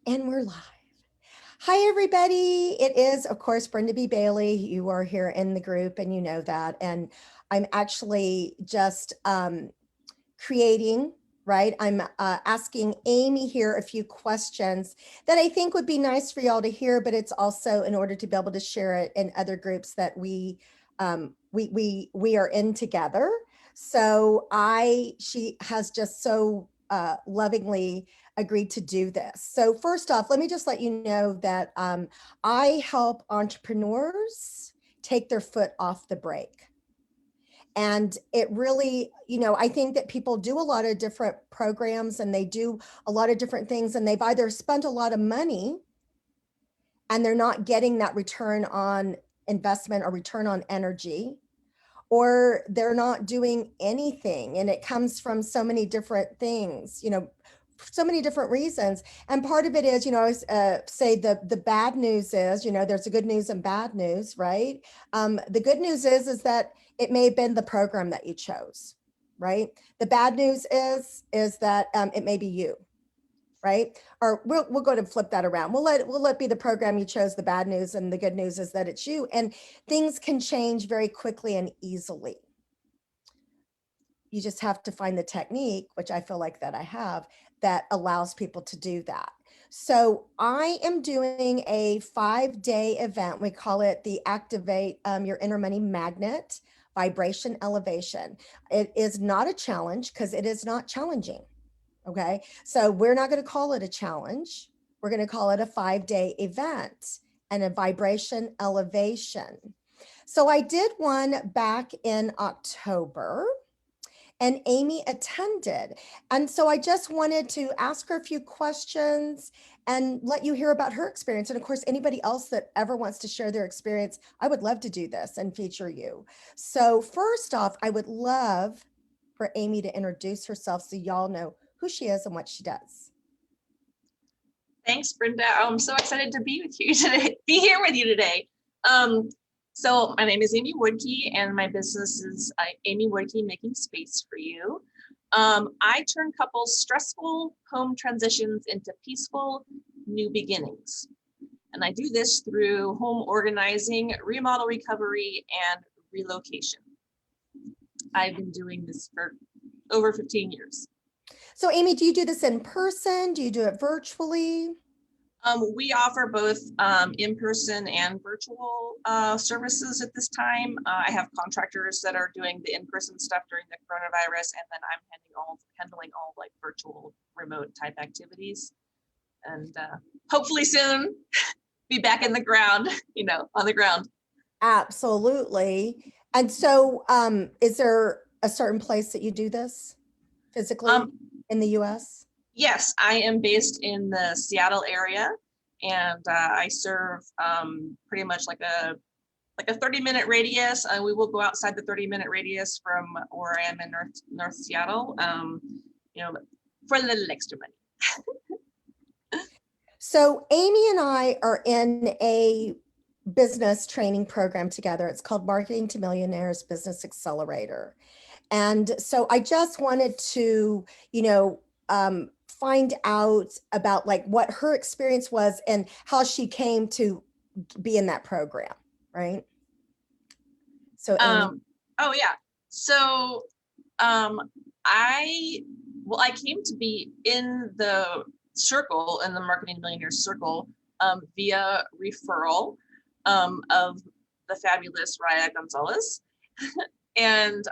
And we're live. Hi, everybody. It is, of course, Brenda B. Bailey. You are here in the group and you know that. And I'm actually just creating, right? I'm asking Amy here a few questions that I think would be nice for y'all to hear, but it's also in order to be able to share it in other groups that we are in together. So she has just so lovingly agreed to do this. So first off, let me just let you know that I help entrepreneurs take their foot off the brake. And it really, I think that people do a lot of different programs and they do a lot of different things, and they've either spent a lot of money and they're not getting that return on investment or return on energy, or they're not doing anything. And it comes from so many different things, so many different reasons. And part of it is, I always say the bad news is, there's a good news and bad news, right? The good news is that it may have been the program that you chose, right? The bad news is that it may be you, right? Or we'll go to flip that around. We'll let be the program you chose. The bad news and the good news is that it's you. And things can change very quickly and easily. You just have to find the technique, which I feel like that I have, that allows people to do that. So I am doing a 5-day event. We call it the Activate Your Inner Money Magnet Vibration Elevation. It is not a challenge because it is not challenging. Okay. So we're not going to call it a challenge. We're going to call it a 5-day event and a vibration elevation. So I did one back in October, and Amy attended. And so I just wanted to ask her a few questions and let you hear about her experience. And of course, anybody else that ever wants to share their experience, I would love to do this and feature you. So first off, I would love for Amy to introduce herself so y'all know who she is and what she does. Thanks, Brenda. I'm so excited to be with you today, be here with you today. So my name is Amy Woodkey, and my business is Amy Woodkey Making Space for You. I turn couples' stressful home transitions into peaceful new beginnings. And I do this through home organizing, remodel recovery, and relocation. I've been doing this for over 15 years. So Amy, do you do this in person? Do you do it virtually? We offer both in-person and virtual services at this time. I have contractors that are doing the in-person stuff during the coronavirus, and then I'm handling all like virtual remote type activities. And hopefully soon be back in the ground, on the ground. Absolutely. And so is there a certain place that you do this physically in the US? Yes, I am based in the Seattle area, and I serve pretty much like a 30-minute radius. We will go outside the 30-minute radius from where I am in North Seattle, for a little extra money. So Amy and I are in a business training program together. It's called Marketing to Millionaires Business Accelerator. And so I just wanted to, find out about like what her experience was and how she came to be in that program, right? So Amy. Oh yeah. So I came to be in the circle, in the Marketing Millionaires circle, via referral of the fabulous Raya Gonzalez. And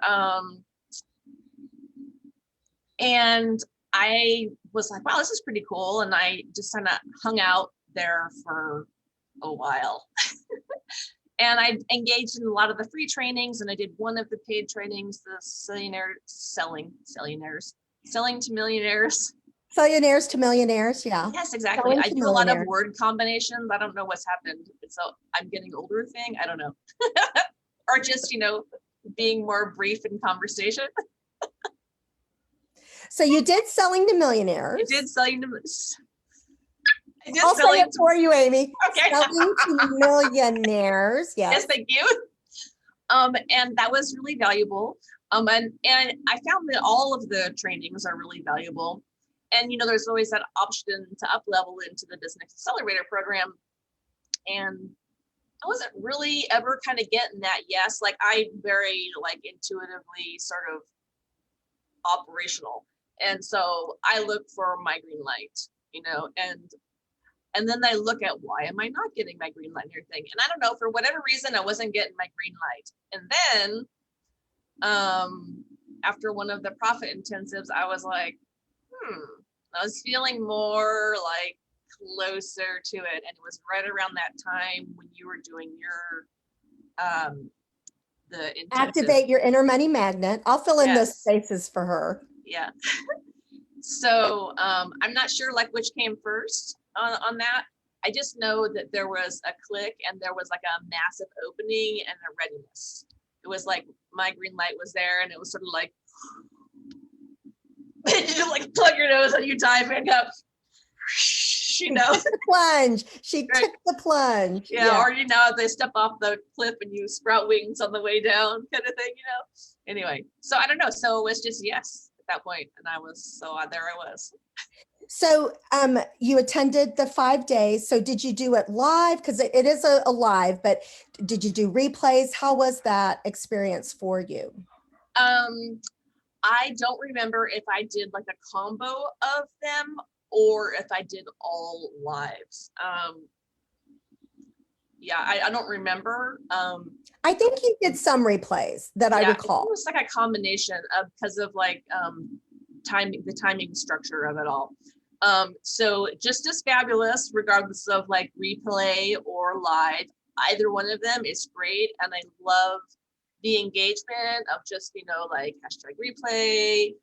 I was like, wow, this is pretty cool. And I just kind of hung out there for a while. And I engaged in a lot of the free trainings, and I did one of the paid trainings, the selling to millionaires. Millionaires to millionaires, yeah. Yes, exactly. I do a lot of word combinations. I don't know what's happened. It's a I'm getting older thing. I don't know. Or just, being more brief in conversation. So you did selling to millionaires. I did selling to I'll say it for you, Amy. Okay. Selling to millionaires. Yes. Yes, thank you. And that was really valuable. And I found that all of the trainings are really valuable. And, there's always that option to up level into the business accelerator program. And I wasn't really ever kind of getting that yes. Like I very like intuitively sort of operational. And so I look for my green light, and then I look at why am I not getting my green light and everything. And I don't know, for whatever reason, I wasn't getting my green light. And then after one of the profit intensives, I was like, I was feeling more like closer to it. And it was right around that time when you were doing your the intensive. Activate your inner money magnet. I'll fill in those spaces for her. Yeah. So I'm not sure like which came first on that. I just know that there was a click and there was like a massive opening and a readiness. It was like my green light was there, and it was sort of like you like plug your nose and you dive in up. Plunge. She took the plunge. Yeah, or they step off the cliff and you sprout wings on the way down, kind of thing. Anyway, so I don't know. So it was just yes at that point, and there I was. So you attended the 5 days. So did you do it live? Because it is a live, but did you do replays? How was that experience for you? I don't remember if I did like a combo of them or if I did all lives. I don't remember. I think you did some replays that I recall. It was like a combination of because of like the timing structure of it all. So just as fabulous, regardless of like replay or live, either one of them is great. And I love the engagement of just, like #replay,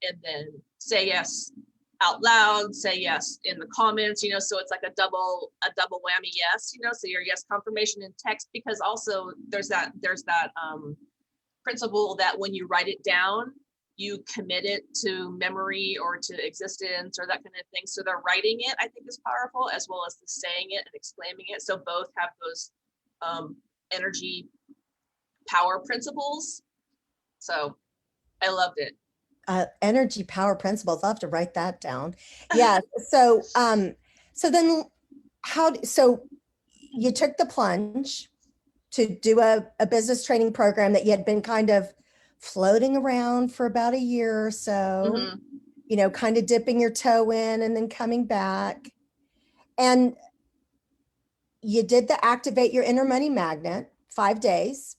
and then say yes out loud, say yes in the comments, so it's like a double whammy yes, so your yes confirmation in text, because also there's that principle that when you write it down, you commit it to memory or to existence or that kind of thing. So the writing it, I think, is powerful, as well as the saying it and exclaiming it. So both have those energy power principles. So I loved it. Energy power principles. I'll have to write that down. Yeah. So then so you took the plunge to do a business training program that you had been kind of floating around for about a year or so, kind of dipping your toe in and then coming back. And you did the activate your inner money magnet 5 days.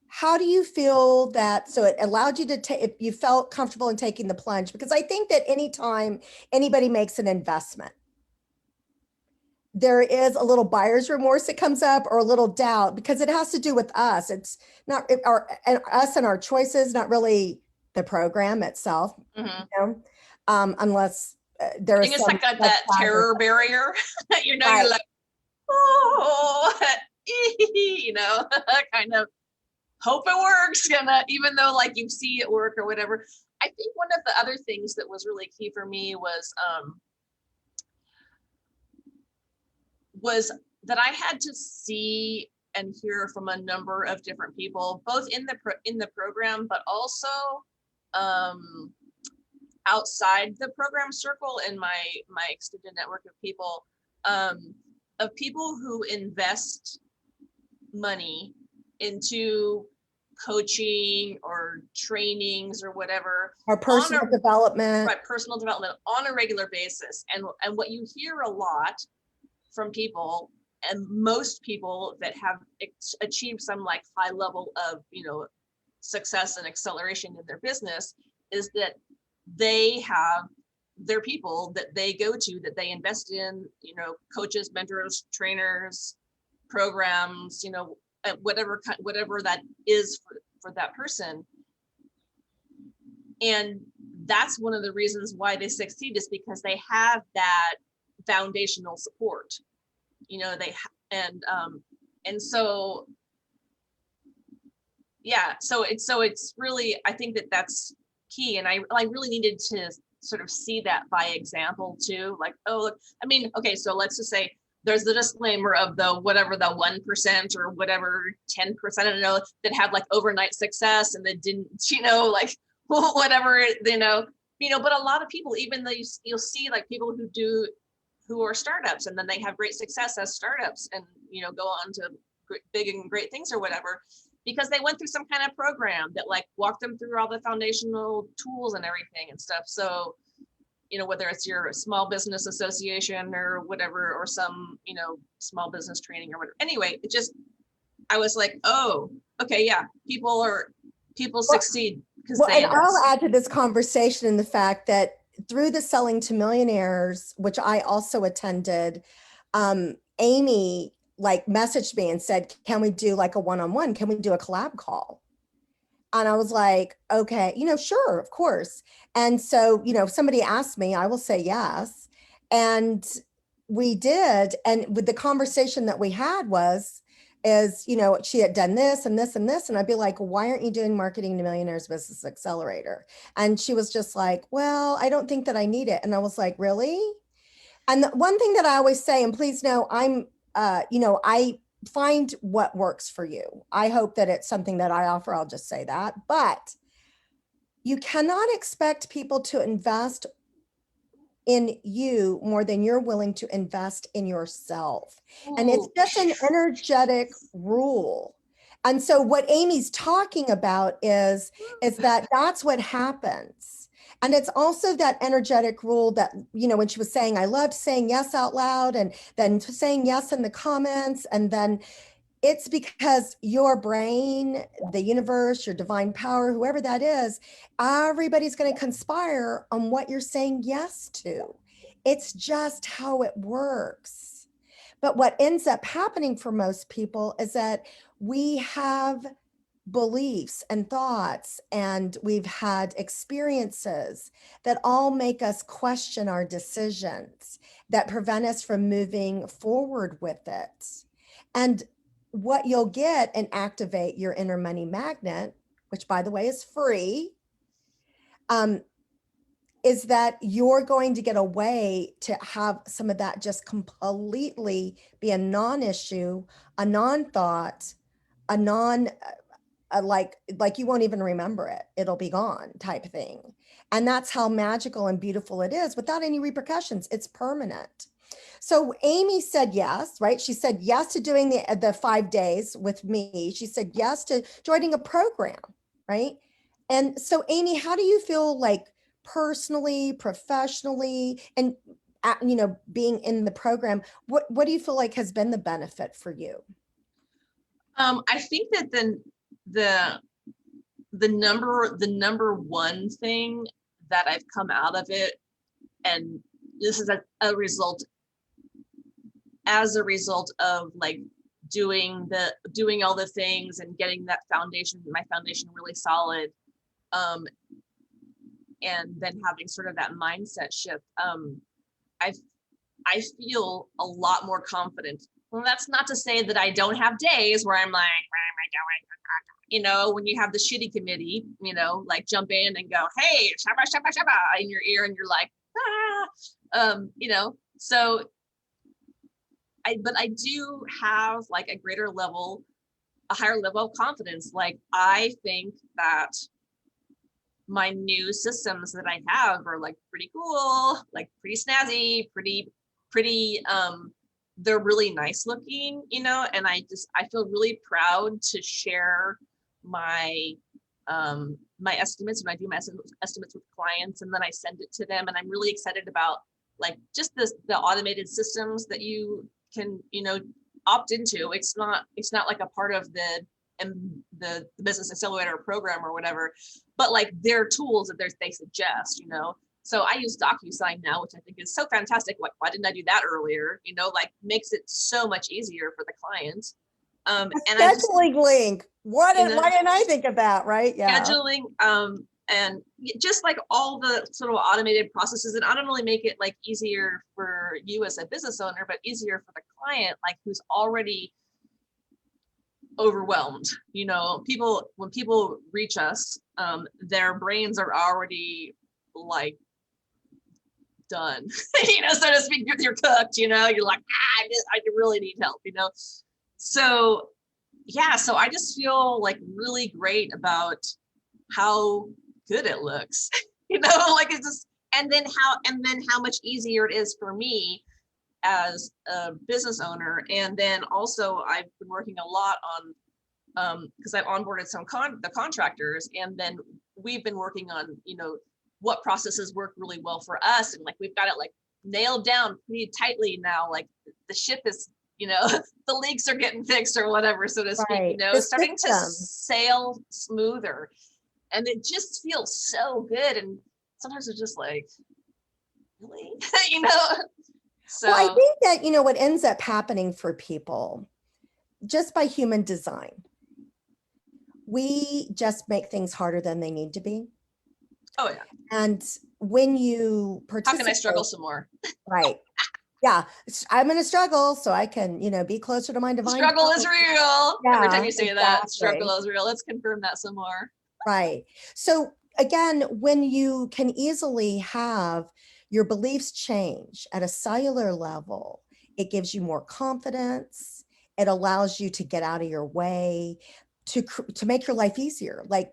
How do you feel that, so it allowed you to take, if you felt comfortable in taking the plunge? Because I think that anytime anybody makes an investment, there is a little buyer's remorse that comes up, or a little doubt, because it has to do with us. It's not us and our choices, not really the program itself, unless there is. I think it's like that terror barrier. You're like, oh, kind of hope it works, even though like you see it work or whatever. I think one of the other things that was really key for me was that I had to see and hear from a number of different people, both in the program, but also outside the program circle, in my extended network of people who invest money into coaching or trainings or whatever, or personal development, right? Personal development on a regular basis. And what you hear a lot from people, and most people that have achieved some like high level of, success and acceleration in their business, is that they have their people that they go to, that they invest in, coaches, mentors, trainers, programs, whatever that is for that person. And that's one of the reasons why they succeed, is because they have that foundational support, and so it's really, I think that's key. And I really needed to sort of see that by example too, like, oh, look, I mean, okay, so let's just say there's the disclaimer of the 1% or whatever 10%, I don't know, that had like overnight success and that didn't, like whatever, but a lot of people, even though you'll see like people who are startups and then they have great success as startups and, go on to big and great things or whatever, because they went through some kind of program that like walked them through all the foundational tools and everything and stuff. So, whether it's your small business association or whatever, or some, small business training or whatever. Anyway, I was like, oh, okay, yeah, people succeed because Well, they and I'll invest. add to this conversation in the fact that through the Selling to Millionaires, which I also attended, Amy like messaged me and said, can we do like a one-on-one? Can we do a collab call? And I was like, okay, sure, of course. And so, if somebody asked me, I will say yes. And we did. And with the conversation that we had she had done this and this and this. And I'd be like, why aren't you doing Marketing to Millionaires Business Accelerator? And she was just like, well, I don't think that I need it. And I was like, really? And the one thing that I always say, and please know, I find what works for you. I hope that it's something that I offer. I'll just say that. But you cannot expect people to invest in you more than you're willing to invest in yourself. And it's Ooh. just an energetic rule. And so what Amy's talking about is that that's what happens. And it's also that energetic rule that, when she was saying, I loved saying yes out loud and then saying yes in the comments. And then it's because your brain, the universe, your divine power, whoever that is, everybody's going to conspire on what you're saying yes to. It's just how it works. But what ends up happening for most people is that we have beliefs and thoughts, and we've had experiences that all make us question our decisions, that prevent us from moving forward with it. And what you'll get and activate your inner money magnet, which by the way is free, is that you're going to get a way to have some of that just completely be a non-issue, a non-thought, a non like you won't even remember it. It'll be gone type thing. And that's how magical and beautiful it is without any repercussions. It's permanent. So Amy said yes, right? She said yes to doing the 5 days with me. She said yes to joining a program, right? And so Amy, how do you feel like personally, professionally, and being in the program, what do you feel like has been the benefit for you? I think that the number one thing that I've come out of it, and this is a result as a result of like doing all the things and getting my foundation really solid, and then having sort of that mindset shift. I feel a lot more confident. Well, that's not to say that I don't have days where I'm like, where am I going? When you have the shitty committee, like jump in and go, hey, shabba, shabba, shabba in your ear, and you're like, so but I do have like a higher level of confidence. Like, I think that my new systems that I have are like pretty cool, like pretty snazzy, pretty, they're really nice looking, and I feel really proud to share my my estimates when I do my estimates with clients, and then I send it to them. And I'm really excited about like just the automated systems that you can, opt into. It's not like a part of the business accelerator program or whatever, but like their tools that they suggest, So I use DocuSign now, which I think is so fantastic. Like, why didn't I do that earlier? Like, makes it so much easier for the client. And scheduling link. Why didn't I think of that? Right? Yeah. Scheduling, and just like all the sort of automated processes, and not only make it like easier for you as a business owner, but easier for the client, like who's already overwhelmed. When people reach us, their brains are already like done, so to speak. You're cooked, you're like, I really need help, So yeah, so I just feel like really great about how good it looks. you know, like it's just, and then how much easier it is for me as a business owner. And then also I've been working a lot on, because I've onboarded the contractors, and then we've been working on, you know, what processes work really well for us. And like, we've got it like nailed down pretty tightly now, like the ship is, you know, the leaks are getting fixed or whatever, so to speak, you Right. know, The starting to system. sail smoother. And it just feels so good. And sometimes it's just like, really? You know? Well, I So, think that, you know, what ends up happening for people just by human design, we just make things harder than they need to be. oh yeah. And when you How can I participate, struggle some more? right? Yeah, I'm going to struggle so I can, you know, be closer to my The divine struggle is power. real. Every time Yeah, you say that, struggle exactly. is real. Let's confirm that some more. Right. So again, when you can easily have your beliefs change at a cellular level, it gives you more confidence. It allows you to get out of your way, to make your life easier. Like,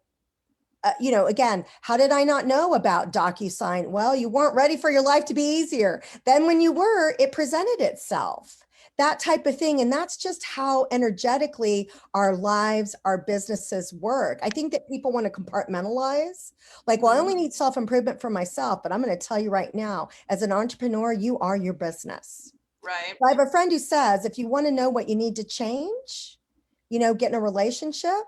you know, again, how did I not know about DocuSign? Well, you weren't ready for your life to be easier. Then when you were, it presented itself. That type of thing. And that's just how energetically our lives, our businesses work. I think that people want to compartmentalize. Like, well, I only need self-improvement for myself, but I'm going to tell you right now, as an entrepreneur, you are your business. Right. I have a friend who says, if you want to know what you need to change, you know, get in a relationship.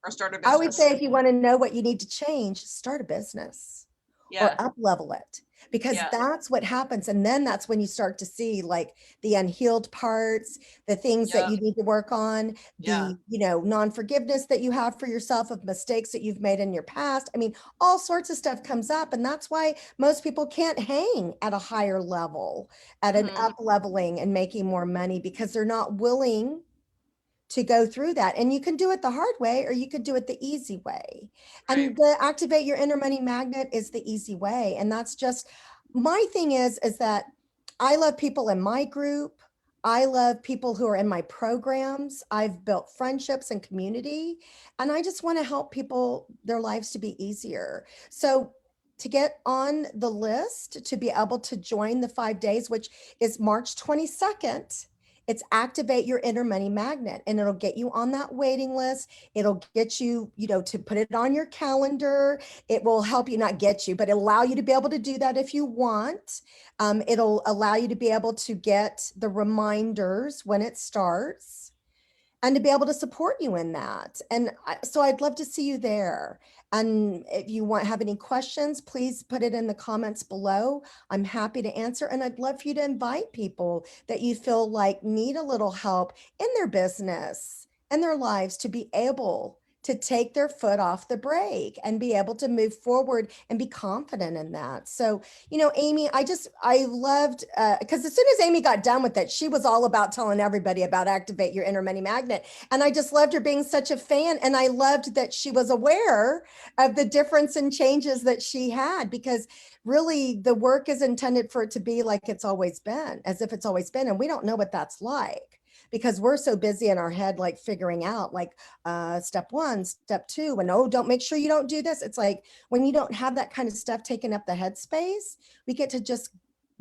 Or start a I would business. say if you want to know what you need to change, start a business or Yeah. up level it, because Yeah. that's what happens. And then that's when you start to see like the unhealed parts, the things that Yep. you need to work on, Yeah. the, you know, non-forgiveness that you have for yourself of mistakes that you've made in your past. I mean, all sorts of stuff comes up. And that's why most people can't hang at a higher level, at an Mm-hmm. up leveling and making more money, because they're not willing to go through that. And you can do it the hard way or you could do it the easy way. Right. And the activate your inner money magnet is the easy way. And that's just my thing is that I love people in my group. I love people who are in my programs. I've built friendships and community, and I just want to help people their lives to be easier. So to get on the list to be able to join the 5 days, which is March 22nd, it's activate your inner money magnet, and it'll get you on that waiting list. It'll get you, you know, to put it on your calendar. It will help you, not get you, but allow you to be able to do that if you want. It'll allow you to be able to get the reminders when it starts and to be able to support you in that. And so I'd love to see you there. And if you have any questions, please put it in the comments below. I'm happy to answer. And I'd love for you to invite people that you feel like need a little help in their business and their lives to be able to take their foot off the brake and be able to move forward and be confident in that. So, you know, Amy, I loved, because as soon as Amy got done with it, she was all about telling everybody about activate your inner money magnet. And I just loved her being such a fan. And I loved that she was aware of the difference and changes that she had, because really the work is intended for it to be like it's always been, as if it's always been. And we don't know what that's like, because we're so busy in our head, like figuring out like step one, step two, and oh, don't make sure you don't do this. It's like when you don't have that kind of stuff taking up the headspace, we get to just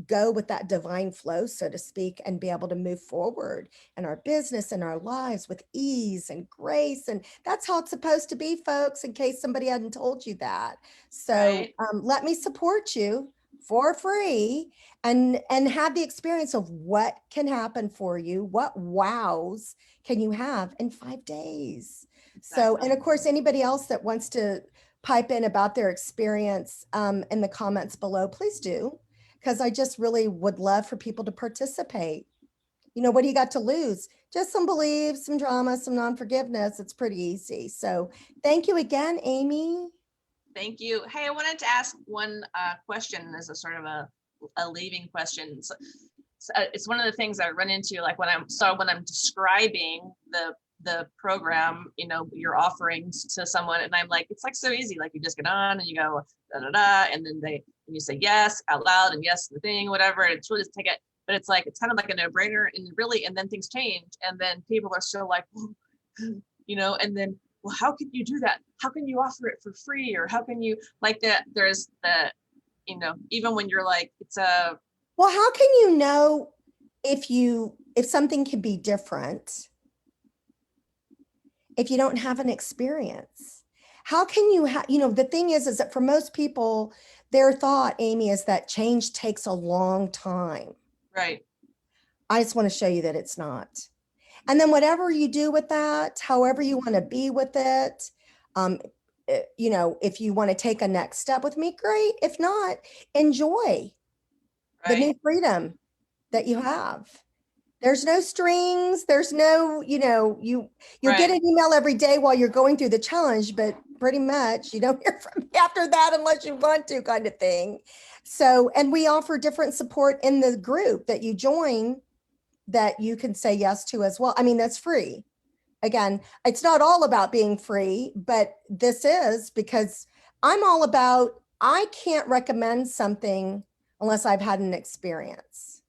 go with that divine flow, so to speak, and be able to move forward in our business and our lives with ease and grace. And that's how it's supposed to be, folks, in case somebody hadn't told you that. So Right. let me support you for free and have the experience of what can happen for you, what wows can you have in 5 days. So, and Exactly. of course, anybody else that wants to pipe in about their experience in the comments below, please do, because I just really would love for people to participate. You know, what do you got to lose? Just some beliefs, some drama, some non-forgiveness. It's pretty easy. So thank you again, Amy. Thank you. Hey, I wanted to ask one question as a sort of a leaving question. So, it's one of the things I run into, like when I'm describing the program, you know, your offerings to someone, and I'm like, it's like so easy. Like you just get on and you go da da da, and then you say yes out loud and yes the thing, whatever. And it's really just take it, but it's like it's kind of like a no-brainer, and really, and then things change, and then people are still like, you know, and then well, how can you do that? How can you offer it for free? Or how can you like that? There's the, you know, even when you're like, it's a, Well, how can you know if something can be different if you don't have an experience? How can you have, the thing is that for most people, their thought, Amy, is that change takes a long time. right, I just want to show you that it's not. And then whatever you do with that, however you want to be with it, um, if you want to take a next step with me, great. If not, enjoy the right, new freedom that you have. There's no strings. There's no, you'll get right, an email every day while you're going through the challenge, but pretty much you don't hear from me after that unless you want to, kind of thing. So, and we offer different support in the group that you join that you can say yes to as well. I mean, that's free. Again, it's not all about being free, but this is because I'm all about, I can't recommend something unless I've had an experience.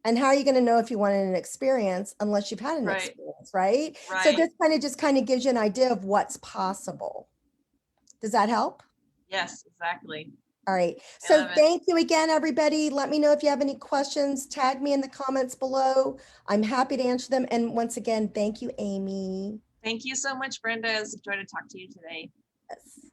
And how are you going to know if you wanted an experience unless you've had an right, experience, right? So right. this kind of gives you an idea of what's possible. Does that help? Yes, exactly. All right. I So love it. thank you again, everybody. Let me know if you have any questions. Tag me in the comments below. I'm happy to answer them. And once again, thank you, Amy. Thank you so much, Brenda. It's a joy to talk to you today. Yes.